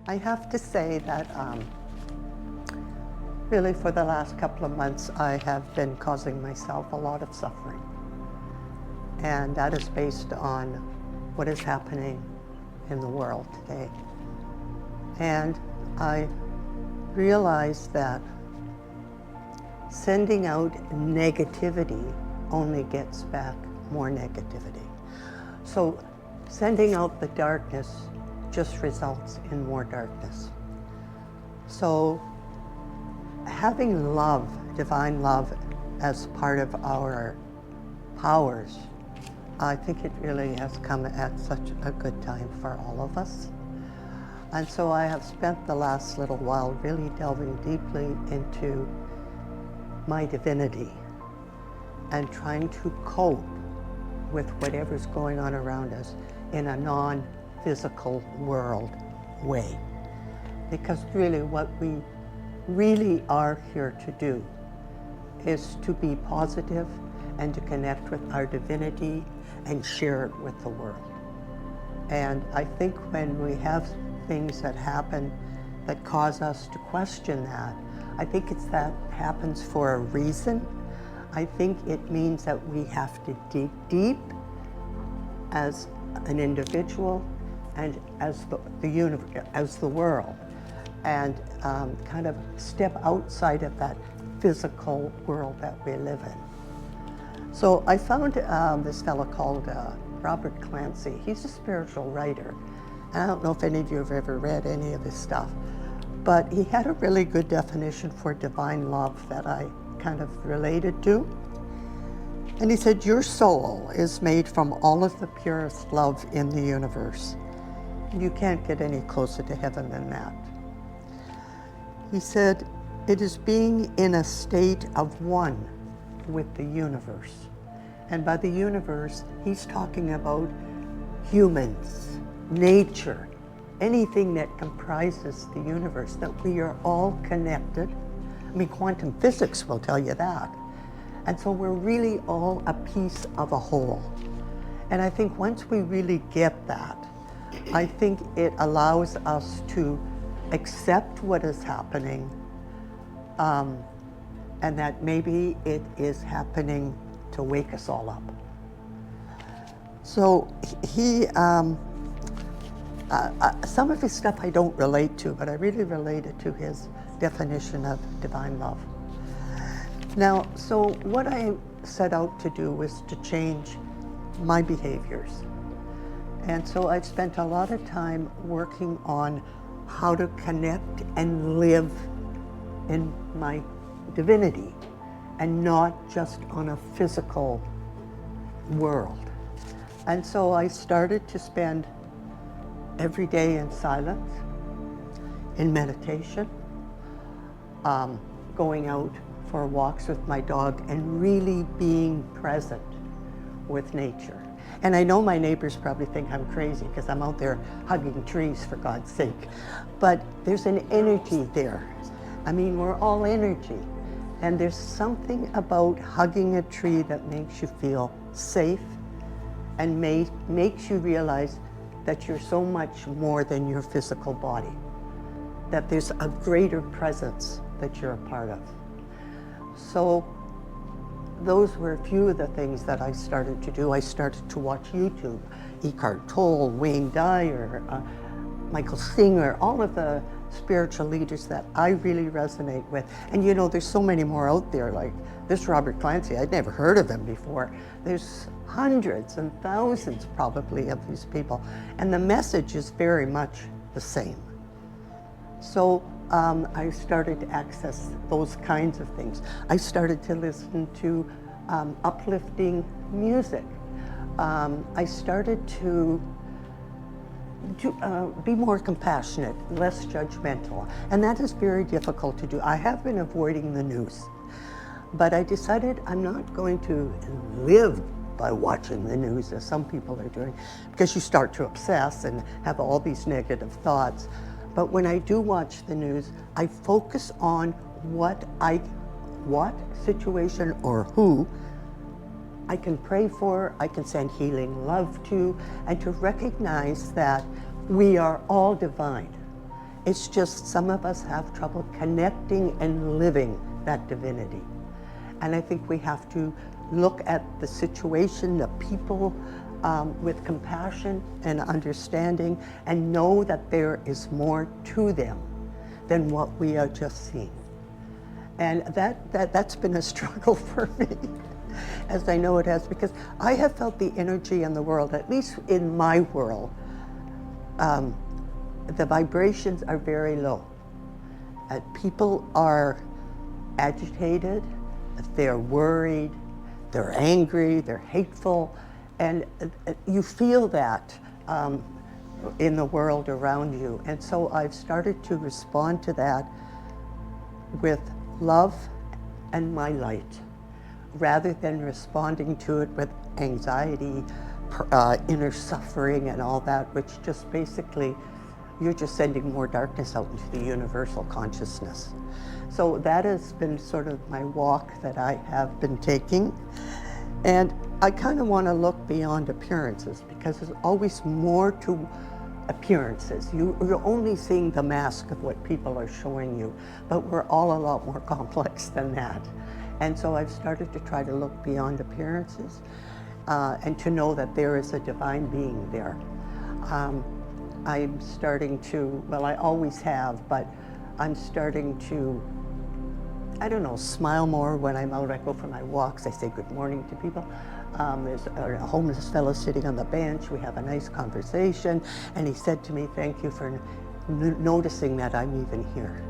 I have to say that really for the last couple of months I have been causing myself a lot of suffering. And that is based on what is happening in the world today. And I realized that sending out negativity only gets back more negativity. So sending out the darkness just results in more darkness. So having love, divine love, as part of our powers, I think it really has come at such a good time for all of us. And so I have spent the last little while really delving deeply into my divinity and trying to cope with whatever's going on around us in a non-physical world way. Because really what we really are here to do is to be positive and to connect with our divinity and share it with the world. And I think when we have things that happen that cause us to question that, I think it's that happens for a reason. I think it means that we have to dig deep as an individual and as the universe, as the world, and kind of step outside of that physical world that we live in. So I found this fellow called Robert Clancy. He's a spiritual writer. And I don't know if any of you have ever read any of his stuff, but he had a really good definition for divine love that I kind of related to. And he said, your soul is made from all of the purest love in the universe. You can't get any closer to heaven than that. He said, it is being in a state of one with the universe. And by the universe, he's talking about humans, nature, anything that comprises the universe, that we are all connected. I mean, quantum physics will tell you that. And so we're really all a piece of a whole. And I think once we really get that, I think it allows us to accept what is happening, and that maybe it is happening to wake us all up. So he, some of his stuff I don't relate to, but I really related to his definition of divine love. Now, so what I set out to do was to change my behaviors. And so I've spent a lot of time working on how to connect and live in my divinity and not just on a physical world. And so I started to spend every day in silence, in meditation, going out for walks with my dog and really being present with nature. And I know my neighbors probably think I'm crazy because I'm out there hugging trees, for God's sake. But there's an energy there. I mean, we're all energy. And there's something about hugging a tree that makes you feel safe and makes you realize that you're so much more than your physical body, that there's a greater presence that you're a part of. So those were a few of the things that I started to do. I started to watch YouTube, Eckhart Tolle, Wayne Dyer, Michael Singer, all of the spiritual leaders that I really resonate with. And you know, there's so many more out there, like this Robert Clancy, I'd never heard of him before. There's hundreds and thousands probably of these people. And the message is very much the same. So I started to access those kinds of things. I started to listen to uplifting music. I started to be more compassionate, less judgmental. And that is very difficult to do. I have been avoiding the news, but I decided I'm not going to live by watching the news as some people are doing, because you start to obsess and have all these negative thoughts. But when I do watch the news, I focus on what situation or who I can pray for, I can send healing love to, and to recognize that we are all divine. It's just some of us have trouble connecting and living that divinity. And I think we have to look at the situation, the people, with compassion and understanding, and know that there is more to them than what we are just seeing. And that's been a struggle for me, as I know it has, because I have felt the energy in the world, at least in my world, the vibrations are very low. People are agitated, they're worried, they're angry, they're hateful, and you feel that in the world around you. And so I've started to respond to that with love and my light, rather than responding to it with anxiety, inner suffering and all that, which just basically, you're just sending more darkness out into the universal consciousness. So that has been sort of my walk that I have been taking. And I kind of want to look beyond appearances, because there's always more to appearances. You're only seeing the mask of what people are showing you, but we're all a lot more complex than that. And so I've started to try to look beyond appearances and to know that there is a divine being there. I'm starting to, well, I always have, but I'm starting to, I don't know, smile more when I'm out. I go for my walks, I say good morning to people. There's a homeless fellow sitting on the bench. We have a nice conversation, and he said to me, thank you for noticing that I'm even here.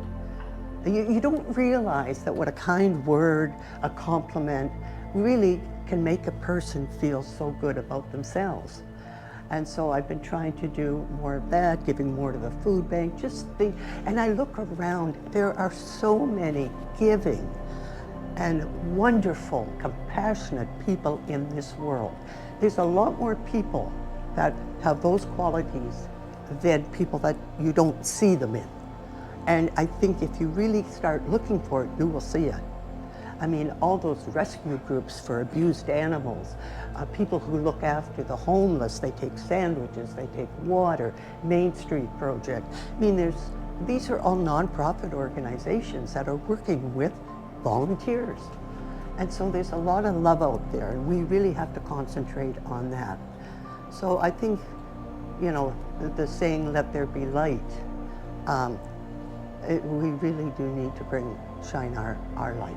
You don't realize that what a kind word, a compliment, really can make a person feel so good about themselves. And so I've been trying to do more of that, giving more to the food bank, and I look around, there are so many giving and wonderful, compassionate people in this world. There's a lot more people that have those qualities than people that you don't see them in. And I think if you really start looking for it, you will see it. I mean, all those rescue groups for abused animals, people who look after the homeless, they take sandwiches, they take water, Main Street Project. I mean, these are all nonprofit organizations that are working with volunteers. And so there's a lot of love out there, and we really have to concentrate on that. So I think, you know, the saying, let there be light, we really do need to shine our light.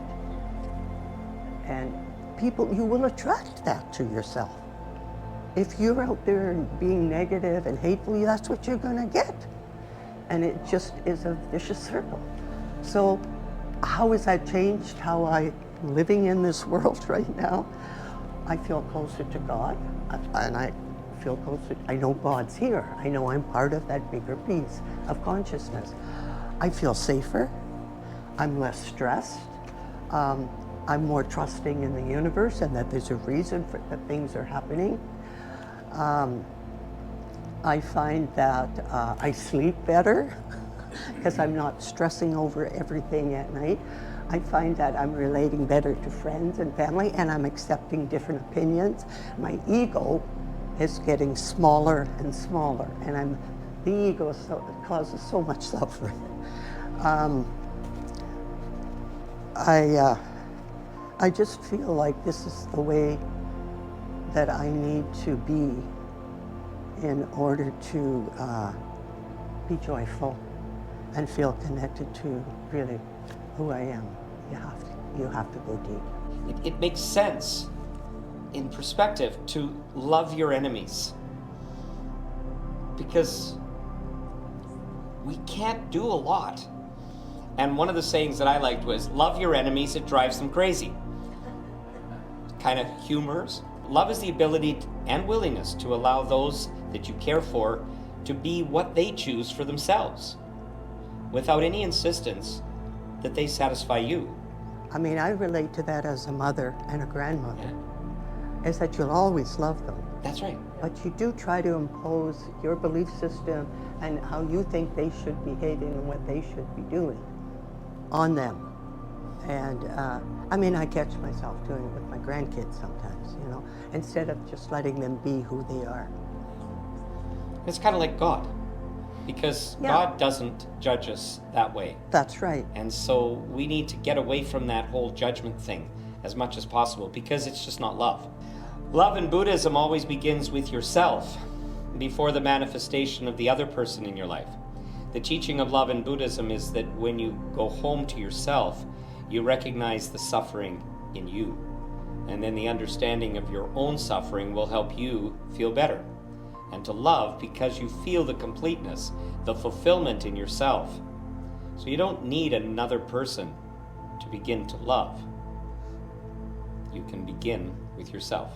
And people, you will attract that to yourself. If you're out there being negative and hateful, that's what you're gonna get. And it just is a vicious circle. So how has that changed how I'm living in this world right now? I feel closer to God, and I feel closer, I know God's here. I know I'm part of that bigger piece of consciousness. I feel safer, I'm less stressed, I'm more trusting in the universe and that there's a reason for that things are happening. I find that I sleep better because I'm not stressing over everything at night. I find that I'm relating better to friends and family, and I'm accepting different opinions. My ego is getting smaller and smaller, and the ego causes so much suffering. I just feel like this is the way that I need to be in order to be joyful and feel connected to really who I am. You have to go deep. It makes sense in perspective to love your enemies, because we can't do a lot. And one of the sayings that I liked was, love your enemies, it drives them crazy. Kind of humorous. Love is the ability and willingness to allow those that you care for to be what they choose for themselves, without any insistence that they satisfy you. I mean, I relate to that as a mother and a grandmother, is that you'll always love them. That's right. But you do try to impose your belief system and how you think they should be behaving and what they should be doing on them. And I mean, I catch myself doing it with my grandkids sometimes, you know, instead of just letting them be who they are. It's kind of like God. because Yeah. God doesn't judge us that way. That's right. And so we need to get away from that whole judgment thing as much as possible, because it's just not love. Love in Buddhism always begins with yourself before the manifestation of the other person in your life. The teaching of love in Buddhism is that when you go home to yourself, you recognize the suffering in you. And then the understanding of your own suffering will help you feel better. And to love because you feel the completeness, the fulfillment in yourself. So you don't need another person to begin to love. You can begin with yourself.